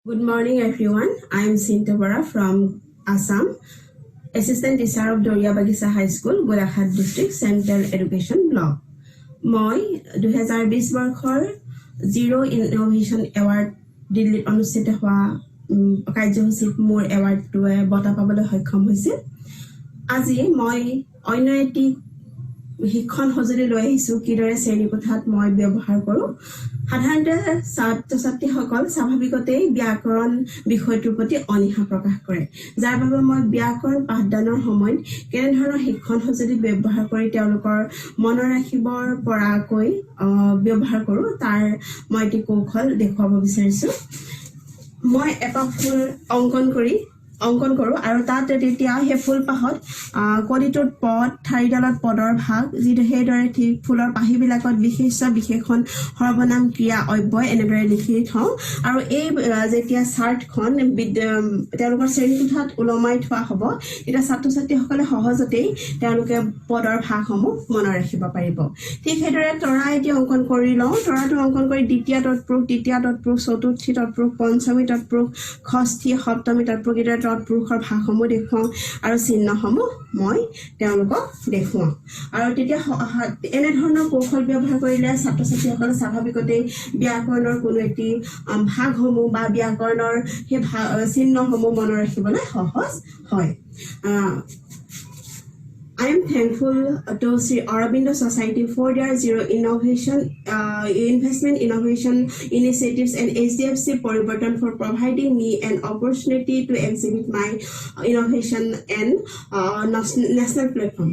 Good morning, everyone. I am Sinta Bara from Assam, Assistant Teacher of Doria Bagisa High School, Golaghat District, Central Education Block. মই 2020 বৰ্ষৰ zero' innovation award দিল্লীত অনুষ্ঠিত হোৱা কাৰ্যসূচীত মোৰ এৱাৰ্ডটোৱে বঁটা পাবলৈ সক্ষম হৈছিল। আজি মই অন্য এটি শিক্ষণ সঁজুলি লৈ আহিছোঁ কিদৰে শ্ৰেণীকোঠাত মই ব্যৱহাৰ কৰোঁ। সাধাৰণতে ছাত্ৰ ছাত্ৰীসকল স্বাভাৱিকতেই ব্যাকৰণ বিষয়টোৰ প্ৰতি অনীহা প্ৰকাশ কৰে, যাৰ বাবে মই ব্যাকৰণ পাঠদানৰ সময়ত কেনেধৰণৰ শিক্ষণ সঁজুলি ব্যৱহাৰ কৰি তেওঁলোকৰ মনত ৰাখিবৰ পৰাকৈ ব্যৱহাৰ কৰোঁ তাৰ মই এটি কৌশল দেখুৱাব বিচাৰিছোঁ। মই এটা ফুল অংকন কৰোঁ আৰু তাত তেতিয়া সেই ফুলপাহত কলিটোত পদ ঠাৰিডালত পদৰ ভাগ সেইদৰে ঠিক ফুলৰ পাহিবিলাকত বিশেষণ সৰ্বনাম ক্ৰিয়া অব্যয় এনেদৰে লিখি থওঁ আৰু এই যেতিয়া চাৰ্টখন তেওঁলোকৰ শ্ৰেণীকোঠাত ওলমাই থোৱা হ'ব তেতিয়া ছাত্ৰ ছাত্ৰীসকলে সহজতেই তেওঁলোকে পদৰ ভাগসমূহ মনত ৰাখিব পাৰিব। ঠিক সেইদৰে তৰা এটি অংকন কৰি লওঁ। তৰাটো অংকন কৰি দ্বিতীয় তৎপুৰুষ, তৃতীয় তৎপুৰুষ, চতুৰ্থী তৎপুৰুষ, পঞ্চমী তৎপুৰুষ, ষষ্ঠী, সপ্তমী তৎপুৰুষ তৎপুৰুষৰ ভাগসমূহ দেখুৱাওঁ আৰু চিহ্নসমূহ মই তেওঁলোকক দেখুৱাওঁ। আৰু তেতিয়া এনেধৰণৰ কৌশল ব্যৱহাৰ কৰিলে ছাত্ৰ ছাত্ৰীসকলে স্বাভাৱিকতেই ব্যাকৰণৰ কোনো এটি ভাগসমূহ বা ব্যাকৰণৰ সেই চিহ্নসমূহ মনত ৰাখিবলৈ সহজ হয়। I am thankful to Sri Aurobindo Society for their zero investment innovation initiatives and HDFC Parivartan for providing me an opportunity to exhibit my innovation and national platform.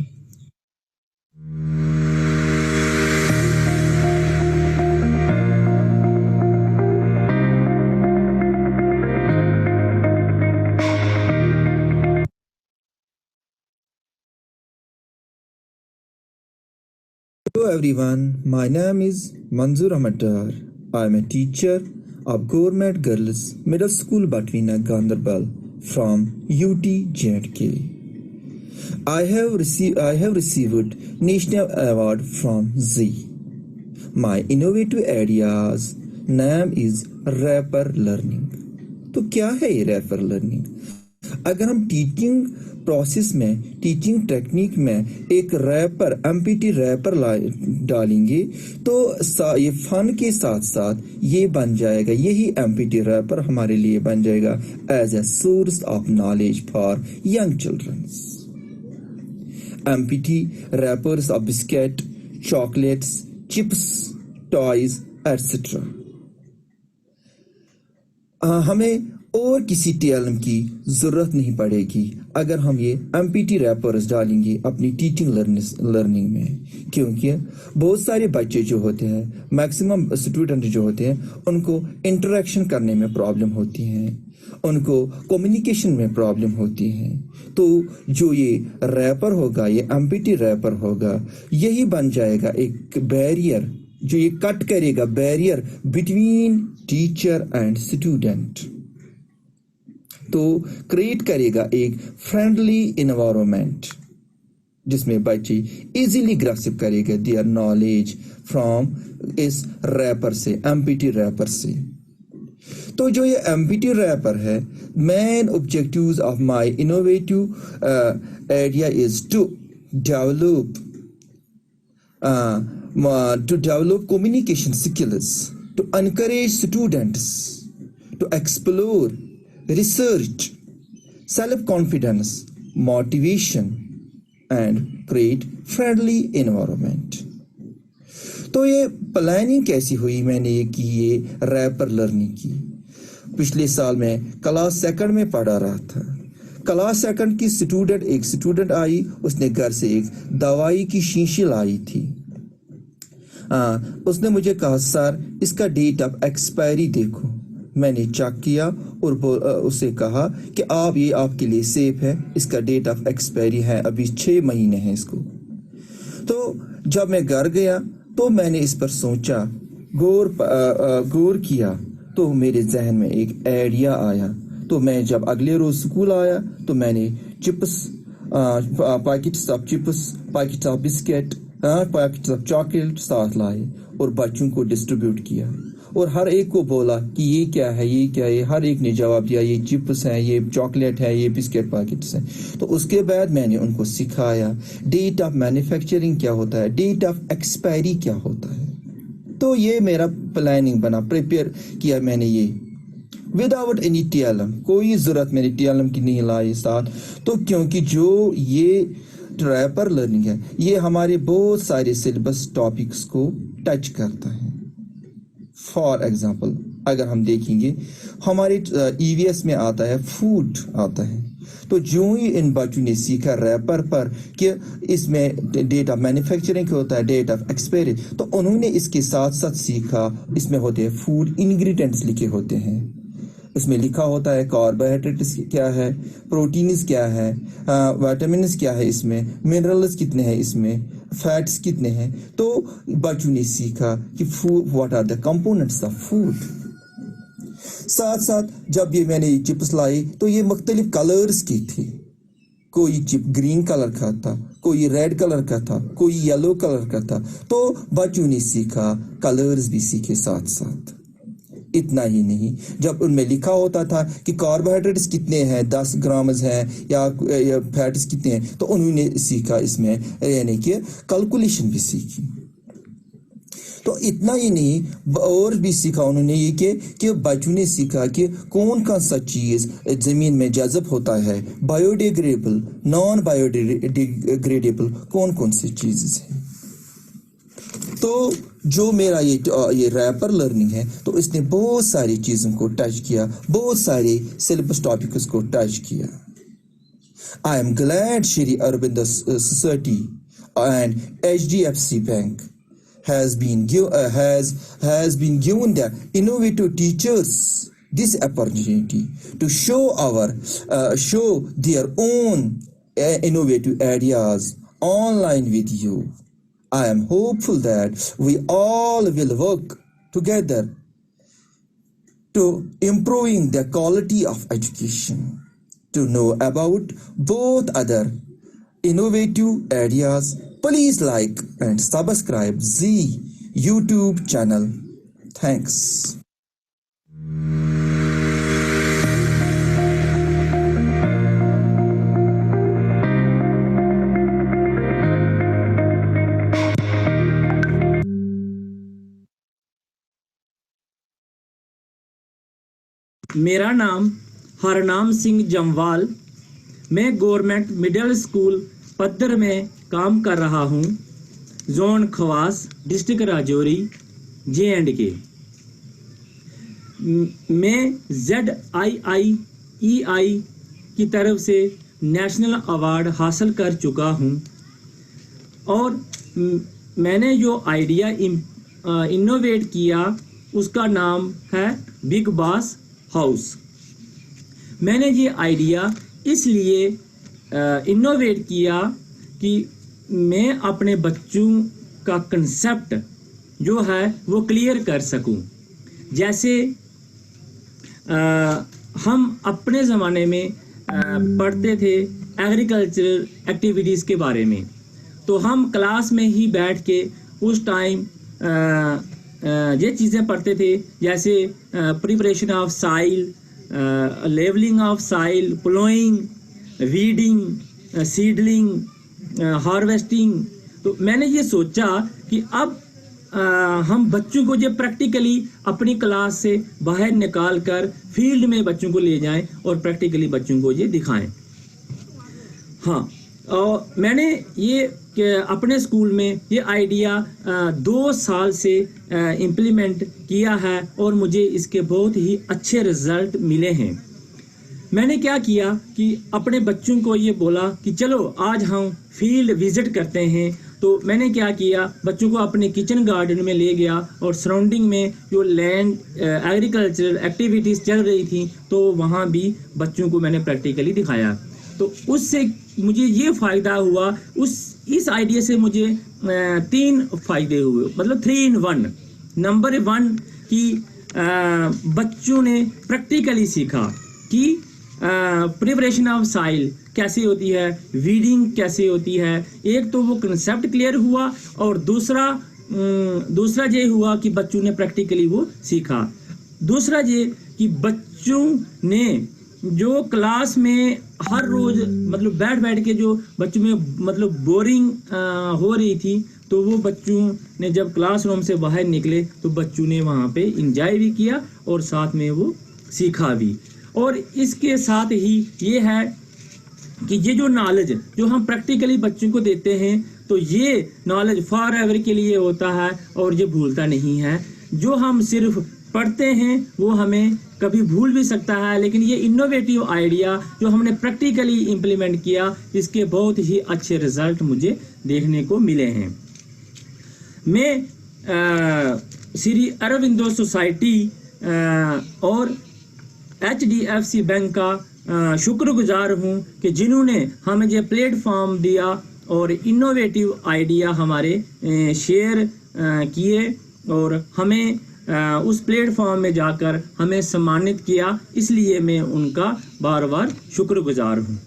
Hello everyone, my name is Manzoor Ahmed Dar. I am a teacher of Government Girls Middle School Batwina Gandarbal from UT J&K. I have received National Award from Z. My innovative idea's name is Rapper Learning. तो क्या है ये wrapper learning? अगर हम teaching process में, teaching technique में एक wrapper empty wrapper डालेंगे तो ये फन के साथ साथ ये बन जाएगा, यही एमपीटी रैपर हमारे लिए बन जाएगा as a source of knowledge for young children. Empty wrappers of biscuit, chocolates, chips, toys etcetera. हमें और किसी टीएलएम की ज़रूरत नहीं पड़ेगी अगर हम ये एमपीटी रैपर्स डालेंगे अपनी टीचिंग लर्निंग में, क्योंकि बहुत सारे बच्चे जो होते हैं, मैक्सिमम स्टूडेंट जो होते हैं, उनको इंटरेक्शन करने में प्रॉब्लम होती है, उनको कम्युनिकेशन में प्रॉब्लम होती है। तो जो ये रैपर होगा, ये एमपीटी रैपर होगा, यही बन जाएगा एक बैरियर, जो ये कट करेगा barrier between teacher and student, तो क्रिएट करेगा एक फ्रेंडली एनवायरनमेंट जिसमें बच्चे इजीली ग्रास्प करेगा देयर नॉलेज फ्रॉम इस रैपर से, एमपीटी रैपर से। तो जो ये एमपीटी रैपर है, main objectives of my innovative idea is to develop communication skills, to encourage students to explore, research, self-confidence, motivation, and create friendly environment. तो ये planning कैसी हुई, मैंने ये की, ये रैपर लर्निंग की। पिछले साल मैं क्लास सेकंड में पढ़ा रहा था। क्लास सेकंड की एक स्टूडेंट आई, उसने घर से एक दवाई की शीशी लाई थी। उसने मुझे कहा सर इसका डेट ऑफ एक्सपायरी देखो। मैंने चेक किया और उसे कहा कि ये आपके लिए सेफ है, इसका डेट ऑफ एक्सपायरी है, अभी 6 महीने हैं इसको। तो जब मैं घर गया तो मैंने इस पर सोचा, गौर किया, तो मेरे जहन में एक आइडिया आया। तो मैं जब अगले रोज स्कूल आया तो मैंने chips, packets of chips, packets of biscuit, packets of chocolate साथ लाए और बच्चों को डिस्ट्रीब्यूट किया اور ہر ایک کو بولا کہ یہ کیا ہے، یہ کیا ہے، ہر ایک نے جواب دیا یہ چپس ہیں، یہ چاکلیٹ ہے، یہ بسکٹ پیکٹس ہیں. تو اس کے بعد میں نے ان کو سکھایا ڈیٹ آف مینوفیکچرنگ کیا ہوتا ہے، ڈیٹ آف ایکسپائری کیا ہوتا ہے. تو یہ میرا پلاننگ بنا، پریپیئر کیا میں نے یہ without any T L M. کوئی ضرورت میں نے ٹی ایل ایم کی نہیں لائی ساتھ. تو کیونکہ جو یہ ریپر لرننگ ہے یہ ہمارے بہت سارے سلیبس ٹاپکس کو ٹچ کرتا ہے. فار ایگزامپل اگر ہم دیکھیں گے ہمارے ای وی ایس میں آتا ہے فوڈ آتا ہے. تو جو ہی ان بچوں نے سیکھا ریپر پر کہ اس میں ڈیٹ آف مینوفیکچرنگ کیا ہوتا ہے، ڈیٹ آف ایکسپائری، تو انہوں نے اس کے ساتھ ساتھ سیکھا اس میں ہوتے ہیں فوڈ انگریڈینٹس لکھے ہوتے ہیں. اس میں لکھا ہوتا ہے کاربوہائیڈریٹس کیا ہے، پروٹینز کیا ہے، وائٹامنز کیا ہے، اس میں منرلز کتنے ہیں، اس میں فیٹس کتنے ہیں. تو بچوں نے سیکھا کہ what are the components of food. ساتھ ساتھ جب یہ میں نے چپس لائی تو یہ مختلف کلرز کی تھی. کوئی چپ گرین کلر کا تھا، کوئی ریڈ کلر کا تھا، کوئی یلو کلر کا تھا. تو بچوں نے سیکھا، کلرز بھی سیکھے ساتھ ساتھ. اتنا ہی نہیں، جب ان میں لکھا ہوتا تھا کہ کاربوہائیڈریٹس کتنے ہیں، 10 گرامز ہیں یا فیٹس کتنے ہیں، تو انہوں نے سیکھا اس میں یعنی کہ کیلکولیشن بھی سیکھی. تو اتنا ہی نہیں اور بھی سیکھا انہوں نے یہ کہ بچوں نے سیکھا کہ کون سا چیز زمین میں جذب ہوتا ہے، bio degradable, naan bio degradable کون سی چیزیں ہیں. تو جو میرا یہ ریپر لرننگ ہے تو اس نے بہت ساری چیزوں کو ٹچ کیا، بہت سارے سلیبس ٹاپکس کو ٹچ کیا. I am glad Shri Aurobindo Society and HDFC Bank has been given the innovative teachers this opportunity to show their own innovative ideas online with you. I am hopeful that we all will work together to improving the quality of education. To know about both other innovative ideas, please like and subscribe the YouTube channel. Thanks. میرا نام ہرنام سنگھ جموال، میں government middle school پدر میں کام کر رہا ہوں، zone خواص، district Rajouri, JNK. میں ZIIEI کی طرف سے نیشنل ایوارڈ حاصل کر چکا ہوں، اور میں نے جو آئیڈیا انوویٹ کیا اس کا نام ہے بگ باس ہاؤس. میں نے یہ آئیڈیا اس لیے انوویٹ کیا کہ میں اپنے بچوں کا کنسیپٹ جو ہے وہ کلیئر کر سکوں. جیسے ہم اپنے زمانے میں پڑھتے تھے ایگریکلچرل ایکٹیویٹیز کے بارے میں، تو ہم کلاس میں ہی بیٹھ کے اس ٹائم یہ چیزیں پڑھتے تھے، جیسے پریپریشن آف سائل، لیولنگ آف سائل، پلوئنگ، ویڈنگ، سیڈلنگ، ہارویسٹنگ. تو میں نے یہ سوچا کہ اب ہم بچوں کو یہ پریکٹیکلی اپنی کلاس سے باہر نکال کر فیلڈ میں بچوں کو لے جائیں اور پریکٹیکلی بچوں کو یہ دکھائیں. ہاں، اور میں نے یہ کہ اپنے اسکول میں یہ آئیڈیا 2 سال سے امپلیمنٹ کیا ہے اور مجھے اس کے بہت ہی اچھے رزلٹ ملے ہیں. میں نے کیا کیا کہ اپنے بچوں کو یہ بولا کہ چلو آج ہم فیلڈ وزٹ کرتے ہیں. تو میں نے کیا کیا، بچوں کو اپنے کچن گارڈن میں لے گیا اور سراؤنڈنگ میں جو لینڈ ایگریکلچرل ایکٹیویٹیز چل رہی تھیں تو وہاں بھی بچوں کو میں نے پریکٹیکلی دکھایا. تو اس سے مجھے یہ فائدہ ہوا، اس آئیڈیا سے مجھے 3 فائدے ہوئے، مطلب 3 in 1. نمبر 1 کہ بچوں نے پریکٹیکلی سیکھا کہ پریپریشن آف سائل کیسے ہوتی ہے، ویڈنگ کیسے ہوتی ہے. ایک تو وہ کنسیپٹ کلیئر ہوا، اور دوسرا दूसरा ये हुआ कि बच्चों ने प्रैक्टिकली वो सीखा। दूसरा ये कि बच्चों ने जो क्लास में हर रोज मतलब बैठ बैठ के जो बच्चों में मतलब बोरिंग हो रही थी, तो वो बच्चों ने जब क्लासरूम से बाहर निकले तो बच्चों ने वहाँ पे इंजॉय भी किया और साथ में वो सीखा भी। और इसके साथ ही ये है कि ये जो नॉलेज जो हम प्रैक्टिकली बच्चों को देते हैं, तो ये नॉलेज फॉर एवर के लिए होता है और ये भूलता नहीं है। जो हम सिर्फ पढ़ते हैं वो हमें कभी भूल भी सकता है, लेकिन ये इनोवेटिव आइडिया जो हमने प्रैक्टिकली इम्प्लीमेंट किया, इसके बहुत ही अच्छे रिजल्ट मुझे देखने को मिले हैं। मैं श्री अरविंदो सोसाइटी और HDFC बैंक का शुक्रगुजार हूँ कि जिन्होंने हमें ये प्लेटफॉर्म दिया और इनोवेटिव आइडिया हमारे शेयर किए और हमें उस प्लेटफॉर्म में जाकर हमें सम्मानित किया, इसलिए मैं उनका बार बार शुक्रगुजार हूँ।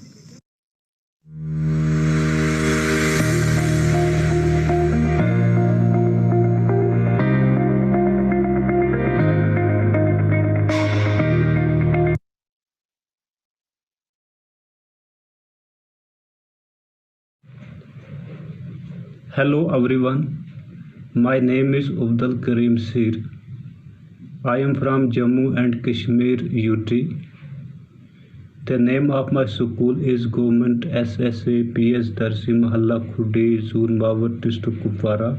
Hello everyone, my name is Abdul Karim Sir. I am from Jammu and Kashmir UT. The name of my school is Government SSA PS Darsi Mahalla Khudi Zoonbawar District Kupwara.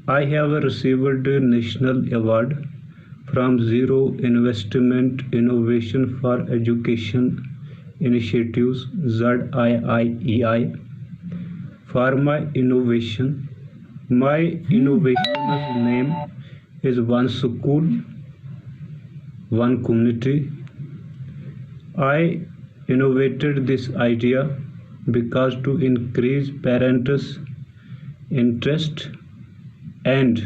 I have received a national award from Zero Investment Innovation for Education Initiatives ZIIEI. For my innovation. My innovation's name is One School, One Community. I innovated this idea because to increase parents' interest and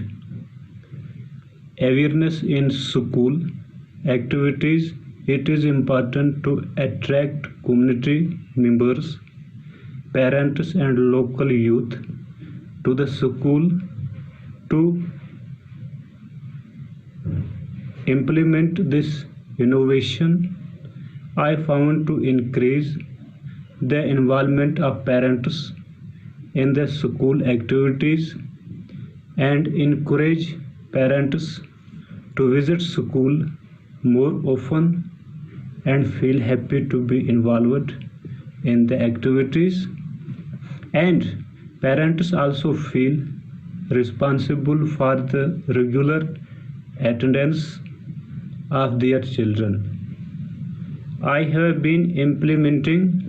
awareness in school activities, it is important to attract community members, parents and local youth to the school to implement this innovation. I found to increase the involvement of parents in the school activities and encourage parents to visit school more often and feel happy to be involved in the activities. And parents also feel responsible for the regular attendance of their children. I have been implementing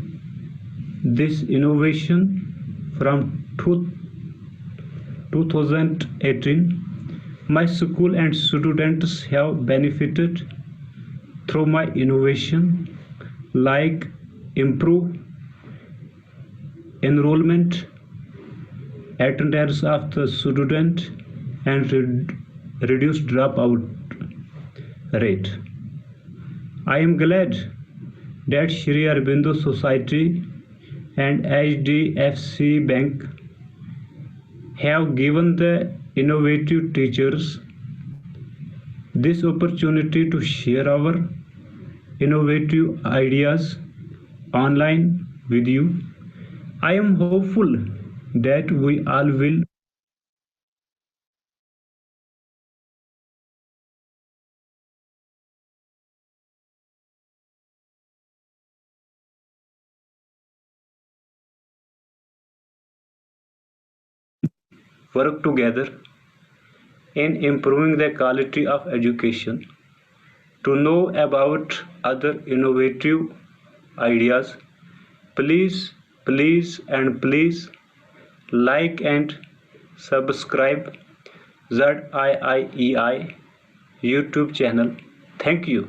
this innovation from 2018. My school and students have benefited through my innovation, like improve enrollment, attendance of the student, and reduce dropout rate. I am glad that Shri Aurobindo Society and HDFC Bank have given the innovative teachers this opportunity to share our innovative ideas online with you. I am hopeful that we all will work together in improving the quality of education. To know about other innovative ideas, please like and subscribe ZIIEI YouTube channel. Thank you.